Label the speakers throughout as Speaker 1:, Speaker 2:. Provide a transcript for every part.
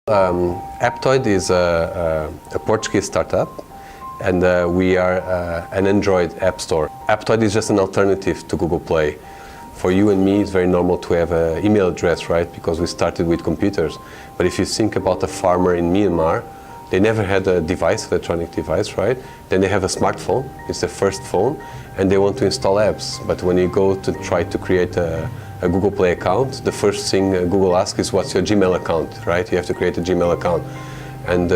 Speaker 1: Aptoide is a Portuguese startup, and we are an Android app store. Aptoide is just an alternative to Google Play. For you and me, it's very normal to have an email address, right? Because we started with computers. But if you think about a farmer in Myanmar, they never had a device, electronic device, right? Then they have a smartphone, it's their first phone, and they want to install apps. But when you go to try to create a Google Play account, the first thing Google asks is what's your Gmail account, right? You have to create a Gmail account. And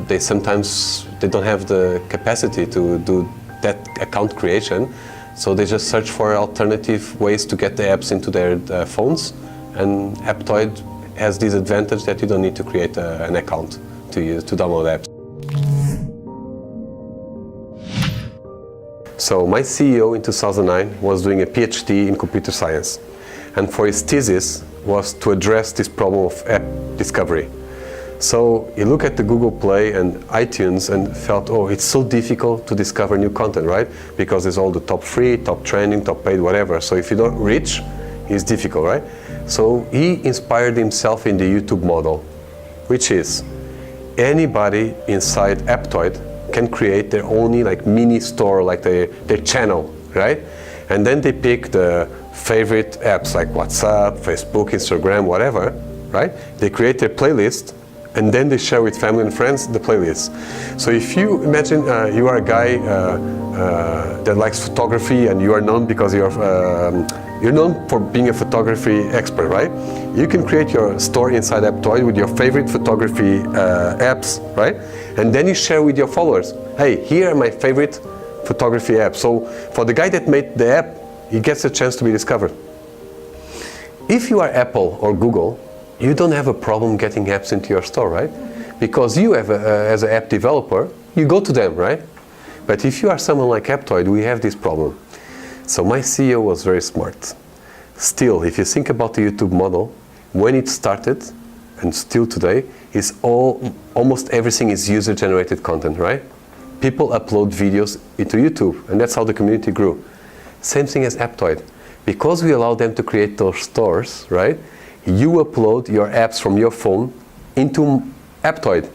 Speaker 1: they sometimes don't have the capacity to do that account creation, so they just search for alternative ways to get the apps into their phones. And Aptoide has this advantage that you don't need to create an account to download apps. So my CEO in 2009 was doing a PhD in computer science, and for his thesis was to address this problem of app discovery. So he looked at the Google Play and iTunes and felt, oh, it's so difficult to discover new content, right? Because there's all the top free, top trending, top paid, whatever. So if you don't reach, it's difficult, right? So he inspired himself in the YouTube model, which is anybody inside Aptoide can create their own like mini store, like their channel, right? And then they pick the favorite apps like WhatsApp, Facebook, Instagram, whatever, right? They create their playlist, and then they share with family and friends the playlist. So if you imagine you are a guy that likes photography, and you are known because you're known for being a photography expert, right? You can create your store inside Aptoide with your favorite photography apps, right? And then you share with your followers, hey, here are my favorite photography apps. So for the guy that made the app, he gets a chance to be discovered. If you are Apple or Google, you don't have a problem getting apps into your store, right? Because you have, as an app developer, you go to them, right? But if you are someone like Aptoide, we have this problem. So my CEO was very smart. Still, if you think about the YouTube model, when it started, and still today, is almost everything is user-generated content, right? People upload videos into YouTube, and that's how the community grew. Same thing as Aptoide. Because we allow them to create those stores, right? You upload your apps from your phone into Aptoide,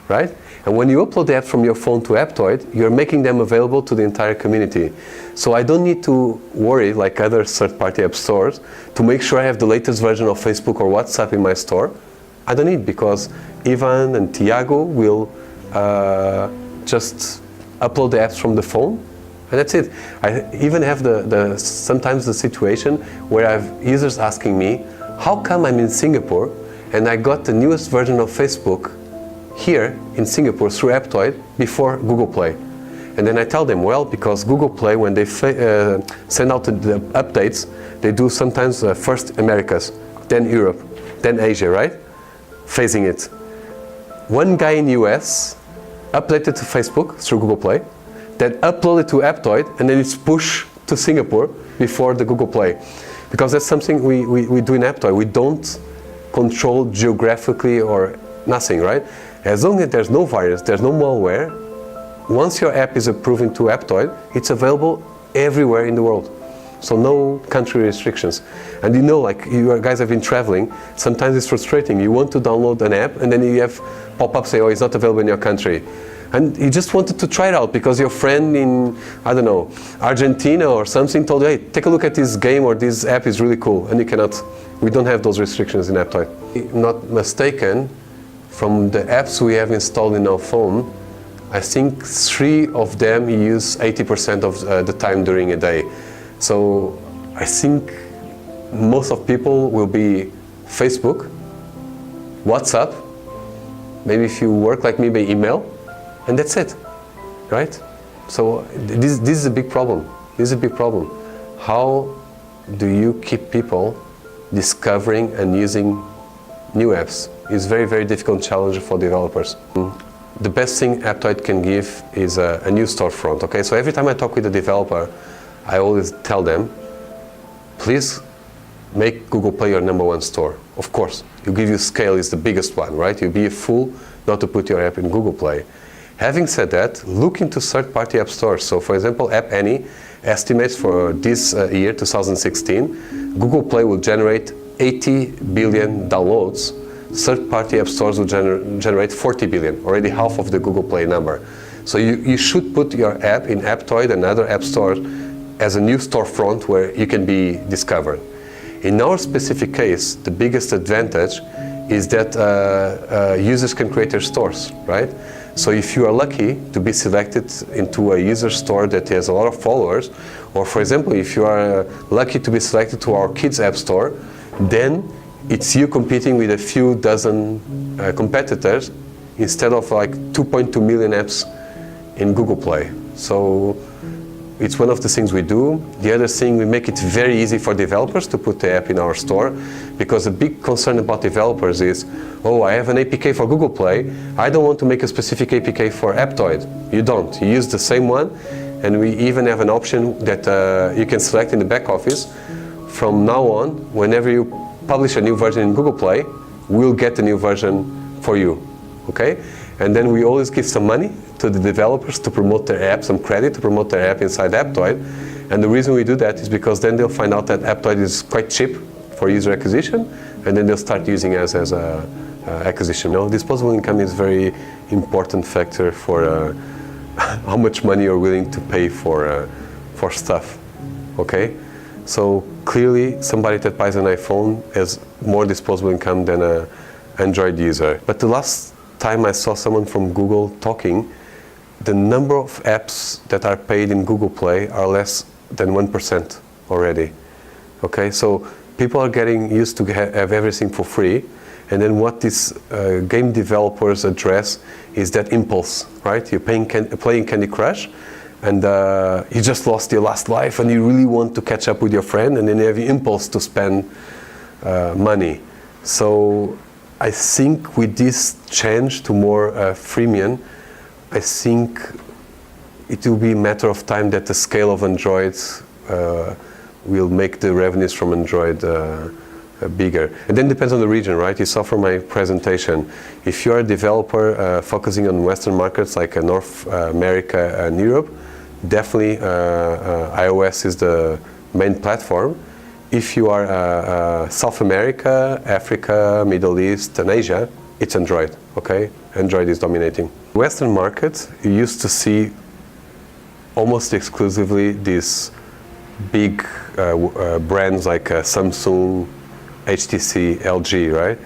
Speaker 1: right? And when you upload the apps from your phone to Aptoide, you're making them available to the entire community. So I don't need to worry, like other third-party app stores, to make sure I have the latest version of Facebook or WhatsApp in my store. I don't need, because Ivan and Tiago will just upload the apps from the phone, and that's it. I even have sometimes the situation where I have users asking me, how come I'm in Singapore and I got the newest version of Facebook here in Singapore through Aptoide before Google Play? And then I tell them, well, because Google Play, when they send out the updates, they do sometimes first Americas, then Europe, then Asia, right? Phasing it. One guy in US updated to Facebook through Google Play, then uploaded to Aptoide, and then it's pushed to Singapore before the Google Play. Because that's something we do in Aptoide. We don't control geographically or nothing, right? As long as there's no virus, there's no malware, once your app is approved into Aptoide, it's available everywhere in the world. So no country restrictions. And you know, like you guys have been traveling, sometimes it's frustrating. You want to download an app and then you have pop-ups say, oh, it's not available in your country. And you just wanted to try it out because your friend in, I don't know, Argentina or something told you, hey, take a look at this game or this app is really cool. And you cannot, we don't have those restrictions in Aptoide. If not mistaken, from the apps we have installed in our phone, I think 3 of them you use 80% of the time during a day. So I think most of people will be Facebook, WhatsApp, maybe if you work like me, by email, and that's it, right? So this is a big problem. This is a big problem. How do you keep people discovering and using new apps? It's very, very difficult challenge for developers. The best thing Aptoide can give is a new storefront, okay? So every time I talk with a developer, I always tell them, please make Google Play your #1 store. Of course, you give you scale is the biggest one, right? You'd be a fool not to put your app in Google Play. Having said that, look into third-party app stores. So for example, App Annie estimates for this year, 2016, Google Play will generate 80 billion downloads third-party app stores will generate 40 billion, already half of the Google Play number. So you should put your app in Aptoide and other app stores as a new storefront where you can be discovered. In our specific case, the biggest advantage is that users can create their stores, right? So if you are lucky to be selected into a user store that has a lot of followers, or for example, if you are lucky to be selected to our kids app store, then it's you competing with a few dozen competitors instead of like 2.2 million apps in Google Play. So it's one of the things we do. The other thing, we make it very easy for developers to put the app in our store, because a big concern about developers is, oh, I have an APK for Google Play, I don't want to make a specific APK for Aptoide. You don't. You use the same one, and we even have an option that you can select in the back office. From now on, whenever you publish a new version in Google Play, we'll get a new version for you, okay? And then we always give some money to the developers to promote their app, some credit to promote their app inside Aptoide. And the reason we do that is because then they'll find out that Aptoide is quite cheap for user acquisition, and then they'll start using us as a acquisition. Now, disposable income is a very important factor for how much money you're willing to pay for stuff, okay? So clearly, somebody that buys an iPhone has more disposable income than an Android user. But the last time I saw someone from Google talking, the number of apps that are paid in Google Play are less than 1% already. Okay, so people are getting used to have everything for free, and then what these game developers address is that impulse, right? You're playing Candy Crush, and you just lost your last life, and you really want to catch up with your friend, and then you have the impulse to spend money. So I think with this change to more freemium, I think it will be a matter of time that the scale of Android will make the revenues from Android bigger. And then it depends on the region, right? You saw from my presentation, if you're a developer focusing on Western markets like North America and Europe, definitely iOS is the main platform. If you are South America, Africa, Middle East, and Asia, it's Android, okay? Android is dominating. Western markets, you used to see almost exclusively these big brands like Samsung, HTC, LG, right?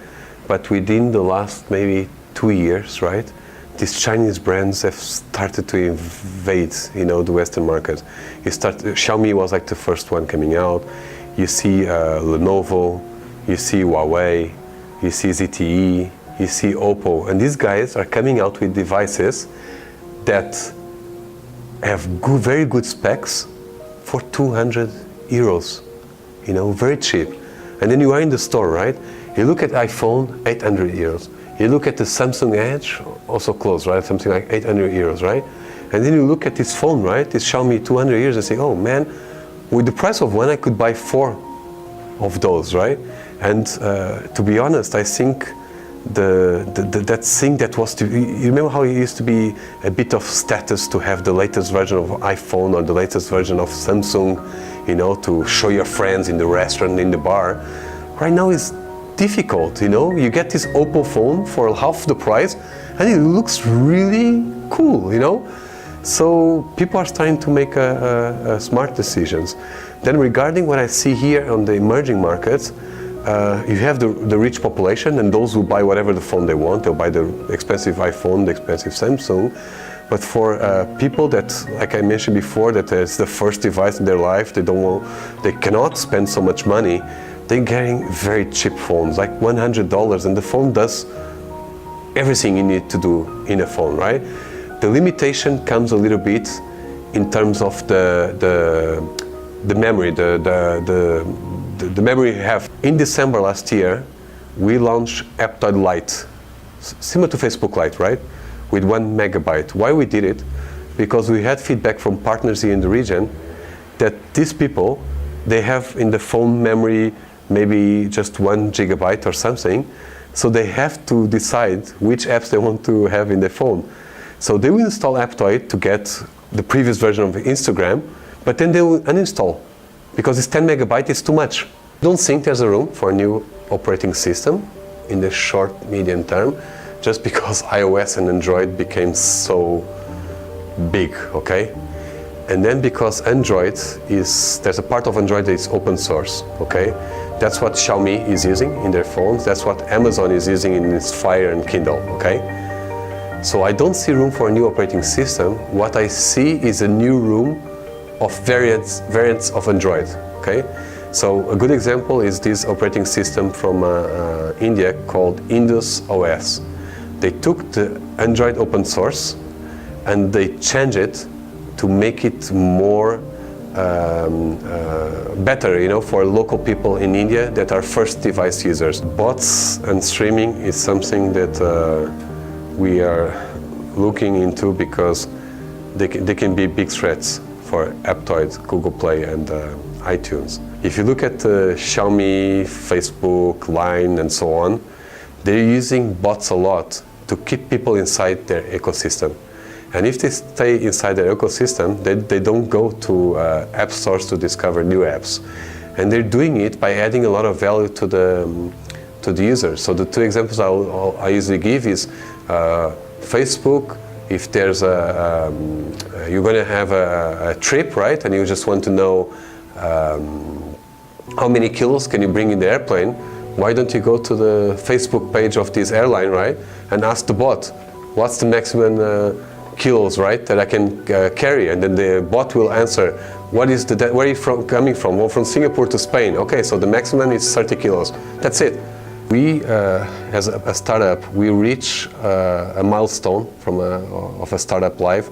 Speaker 1: But within the last maybe 2 years, right, these Chinese brands have started to invade, the Western market. Xiaomi was like the first one coming out. You see Lenovo, you see Huawei, you see ZTE, you see Oppo, and these guys are coming out with devices that have very good specs for 200 euros, very cheap. And then you are in the store, right? You look at iPhone, 800 euros. You look at the Samsung Edge, also close, right? Something like 800 euros, right? And then you look at this phone, right? This Xiaomi 200 euros and say, oh man, with the price of one, I could buy 4 of those, right? And to be honest, I think that thing that was you remember how it used to be a bit of status to have the latest version of iPhone or the latest version of Samsung, to show your friends in the restaurant, in the bar. Right now it's difficult, you get this Oppo phone for half the price and it looks really cool, So people are starting to make smart decisions. Then regarding what I see here on the emerging markets, you have the rich population, and those who buy whatever the phone they want. They'll buy the expensive iPhone, the expensive Samsung. But for people that, like I mentioned before, that it's the first device in their life, they cannot spend so much money, they're getting very cheap phones, like $100, and the phone does everything you need to do in a phone, right? The limitation comes a little bit in terms of the memory, the memory you have. In December last year, we launched Aptoide Lite, similar to Facebook Lite, right? With 1 megabyte. Why we did it? Because we had feedback from partners here in the region that these people, they have in the phone memory maybe just 1 gigabyte or something, so they have to decide which apps they want to have in their phone. So they will install Aptoide to get the previous version of Instagram, but then they will uninstall because it's 10 megabytes, it's too much. Don't think there's a room for a new operating system in the short, medium term, just because iOS and Android became so big, okay? And then because there's a part of Android that is open source, okay? That's what Xiaomi is using in their phones. That's what Amazon is using in its Fire and Kindle, okay? So I don't see room for a new operating system. What I see is a new room of variants of Android, okay? So a good example is this operating system from India called Indus OS. They took the Android open source and they changed it to make it more better, for local people in India that are first device users. Bots and streaming is something that we are looking into because they can be big threats for Aptoide, Google Play, and iTunes. If you look at Xiaomi, Facebook, Line, and so on, they're using bots a lot to keep people inside their ecosystem. And if they stay inside their ecosystem, they don't go to app stores to discover new apps. And they're doing it by adding a lot of value to the user. So the two examples I usually give is Facebook. If there's you're going to have a trip, right? And you just want to know how many kilos can you bring in the airplane, why don't you go to the Facebook page of this airline, right? And ask the bot, what's the maximum kilos, right, that I can carry? And then the bot will answer, where are you coming from? Well, from Singapore to Spain. Okay, so the maximum is 30 kilos. That's it. We, as a startup, we reach a milestone of a startup life,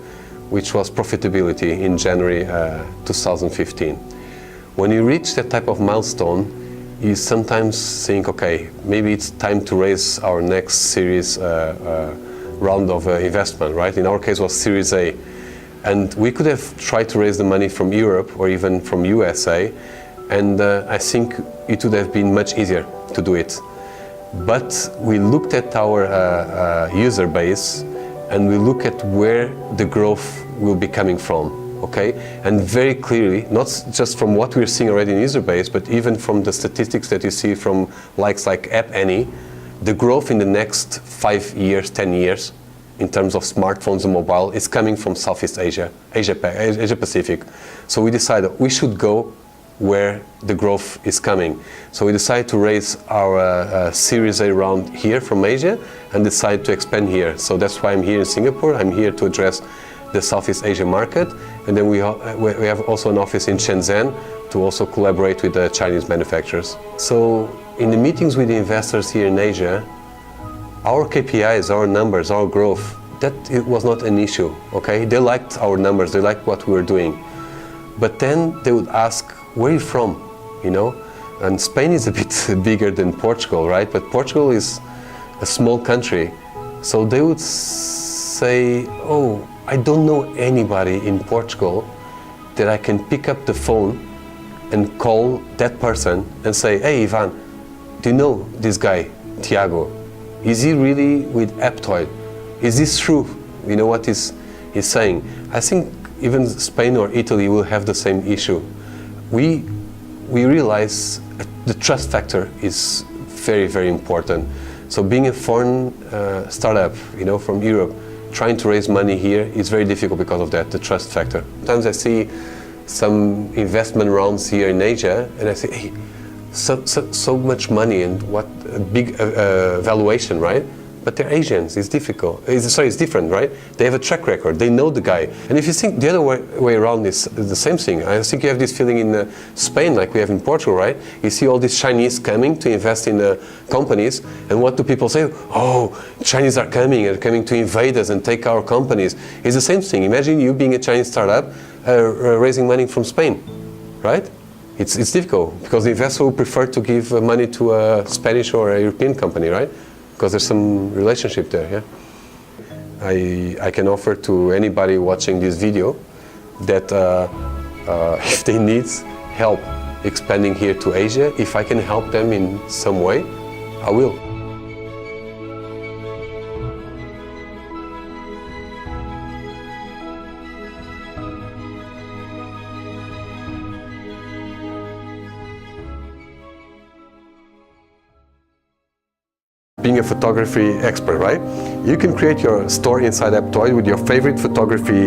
Speaker 1: which was profitability in January 2015. When you reach that type of milestone, you sometimes think, okay, maybe it's time to raise our next series round of investment, right? In our case, it was Series A. And we could have tried to raise the money from Europe or even from USA, and I think it would have been much easier to do it. But we looked at our user base and we look at where the growth will be coming from. Okay, and very clearly, not just from what we're seeing already in user base, but even from the statistics that you see from likes like App Annie, the growth in the next 5 years, 10 years, in terms of smartphones and mobile, is coming from Southeast Asia, Asia Pacific. So we decided we should go where the growth is coming. So we decided to raise our Series A round here from Asia and decided to expand here. So that's why I'm here in Singapore. I'm here to address the Southeast Asia market, and then we have also an office in Shenzhen to also collaborate with the Chinese manufacturers. So in the meetings with the investors here in Asia, our KPIs, our numbers, our growth, that it was not an issue, okay? They liked our numbers, they liked what we were doing. But then they would ask, where are you from, And Spain is a bit bigger than Portugal, right? But Portugal is a small country. So they would say, oh, I don't know anybody in Portugal that I can pick up the phone and call that person and say, hey, Ivan, do you know this guy, Tiago? Is he really with Aptoide? Is this true? You know what he's saying? I think even Spain or Italy will have the same issue. We realize the trust factor is very, very important. So being a foreign startup, from Europe, trying to raise money here is very difficult because of that, the trust factor. Sometimes I see some investment rounds here in Asia and I say, hey, so much money and what a big valuation, right? But they're Asians, it's difficult. It's different, right? They have a track record, they know the guy. And if you think the other way around is the same thing, I think you have this feeling in Spain like we have in Portugal, right? You see all these Chinese coming to invest in companies, and what do people say? Oh, Chinese are coming to invade us and take our companies. It's the same thing. Imagine you being a Chinese startup raising money from Spain, right? It's difficult because the investor will prefer to give money to a Spanish or a European company, right? Because there's some relationship there, yeah? I can offer to anybody watching this video that if they need help expanding here to Asia, if I can help them in some way, I will. being a photography expert, right? You can create your store inside Aptoide with your favorite photography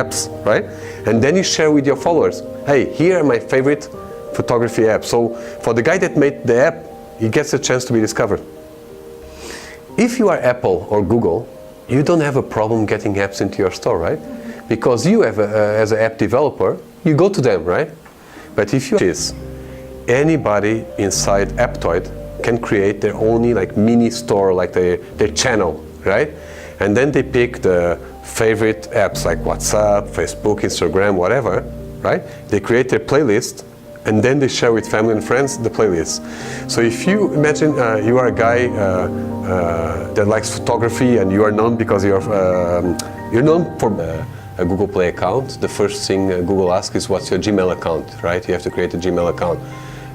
Speaker 1: apps, right? And then you share with your followers, hey, here are my favorite photography apps. So for the guy that made the app, he gets a chance to be discovered. If you are Apple or Google, you don't have a problem getting apps into your store, right? Because you have, as an app developer, you go to them, right? But if you anybody inside Aptoide can create their own like mini store, like their channel, right? And then they pick the favorite apps like WhatsApp, Facebook, Instagram, whatever, right? They create their playlist, and then they share with family and friends the playlist. So if you imagine you are a guy that likes photography and you are known because you're known for a Google Play account, the first thing Google asks is what's your Gmail account, right? You have to create a Gmail account.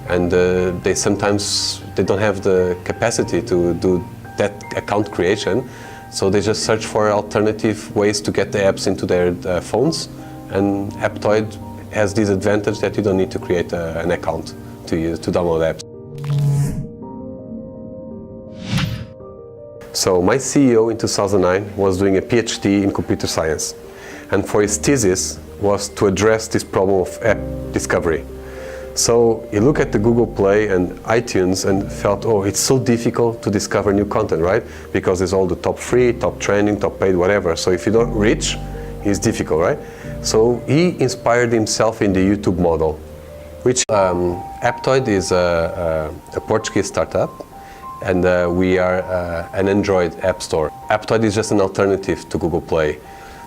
Speaker 1: And they sometimes don't have the capacity to do that account creation, so they just search for alternative ways to get the apps into their phones, and Aptoide has this advantage that you don't need to create an account to use to download apps. So my CEO in 2009 was doing a PhD in computer science, and for his thesis was to address this problem of app discovery. So you look at the Google Play and iTunes and felt, oh, it's so difficult to discover new content, right? Because there's all the top free, top trending, top paid, whatever. So if you don't reach, it's difficult, right? So he inspired himself in the YouTube model, which Aptoide is a Portuguese startup, and we are an Android app store. Aptoide is just an alternative to Google Play.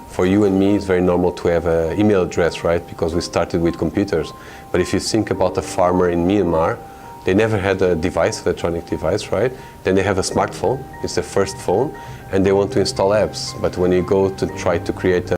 Speaker 1: For you and me, it's very normal to have an email address, right? Because we started with computers. But if you think about a farmer in Myanmar, they never had a device, electronic device, right? Then they have a smartphone, it's their first phone, and they want to install apps. But when you go to try to create